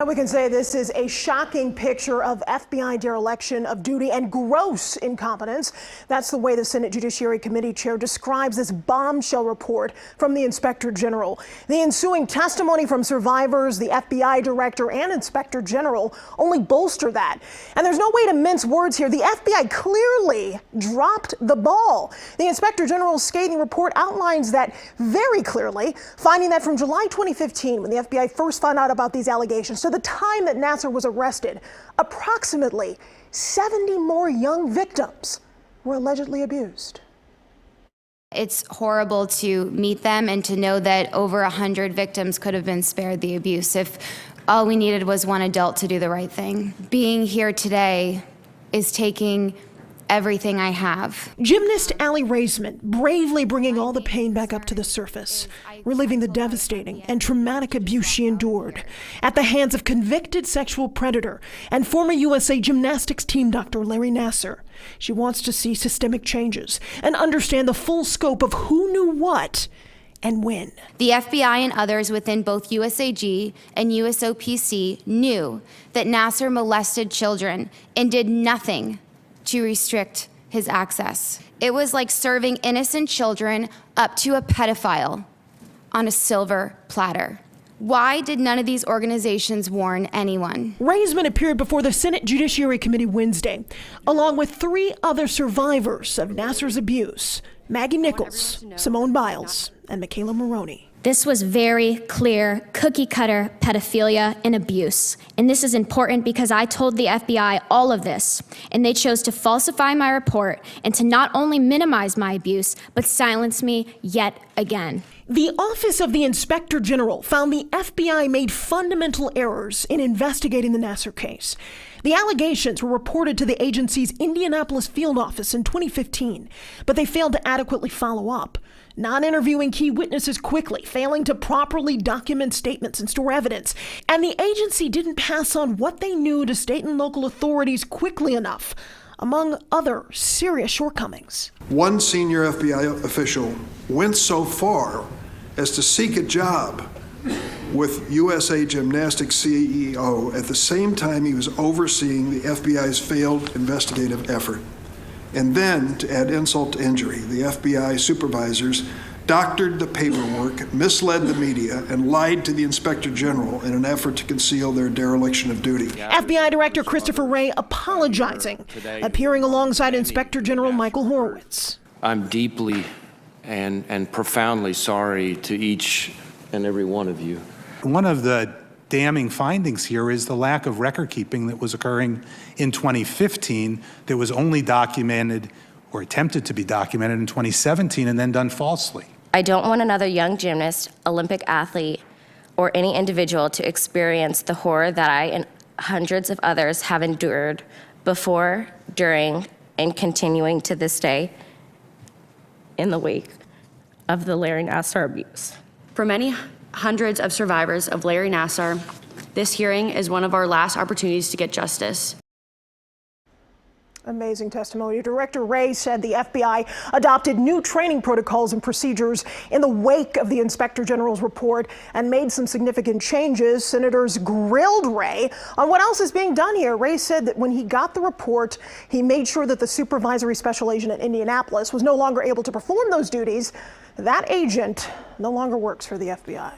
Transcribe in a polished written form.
We can say this is a shocking picture of FBI dereliction of duty and gross incompetence. That's the way the Senate Judiciary Committee chair describes this bombshell report from the Inspector General. The ensuing testimony from survivors, the FBI director, and Inspector General only bolster that. And there's no way to mince words here. The FBI clearly dropped the ball. The Inspector General's scathing report outlines that very clearly, finding that from July 2015, when the FBI first found out about these allegations, to the time that Nassar was arrested, approximately 70 more young victims were allegedly abused. It's horrible to meet them and to know that over 100 victims could have been spared the abuse if all we needed was one adult to do the right thing. Being here today is taking everything I have. Gymnast Aly Raisman bravely bringing all the pain back up to the surface, reliving the devastating and traumatic abuse she endured at the hands of convicted sexual predator and former USA Gymnastics team doctor Larry Nassar. She wants to see systemic changes and understand the full scope of who knew what and when. The FBI and others within both USAG and USOPC knew that Nassar molested children and did nothing to restrict his access. It was like serving innocent children up to a pedophile on a silver platter. Why did none of these organizations warn anyone? Raisman appeared before the Senate Judiciary Committee Wednesday, along with 3 other survivors of Nassar's abuse: Maggie Nichols, Simone Biles, and Michaela Maroney. This was very clear cookie-cutter pedophilia and abuse. And this is important because I told the FBI all of this, and they chose to falsify my report and to not only minimize my abuse, but silence me yet again. The Office of the Inspector General found the FBI made fundamental errors in investigating the Nassar case. The allegations were reported to the agency's Indianapolis field office in 2015, but they failed to adequately follow up, not interviewing key witnesses quickly, failing to properly document statements and store evidence, and the agency didn't pass on what they knew to state and local authorities quickly enough, among other serious shortcomings. One senior FBI official went so far as to seek a job with USA Gymnastics CEO at the same time he was overseeing the FBI's failed investigative effort. And then, to add insult to injury, the FBI supervisors doctored the paperwork, misled the media, and lied to the Inspector General in an effort to conceal their dereliction of duty. FBI Director Christopher Wray apologizing, appearing alongside Inspector General Michael Horowitz. I'm deeply and profoundly sorry to each and every one of you. One of the damning findings here is the lack of record keeping that was occurring in 2015 that was only documented or attempted to be documented in 2017 and then done falsely. I don't want another young gymnast, Olympic athlete, or any individual to experience the horror that I and hundreds of others have endured before, during, and continuing to this day in the wake of the Larry Nassar abuse. For many hundreds of survivors of Larry Nassar, this hearing is one of our last opportunities to get justice. Amazing testimony. Director Wray said the FBI adopted new training protocols and procedures in the wake of the Inspector General's report and made some significant changes. Senators grilled Wray on what else is being done here. Wray said that when he got the report, he made sure that the supervisory special agent at Indianapolis was no longer able to perform those duties. That agent no longer works for the FBI.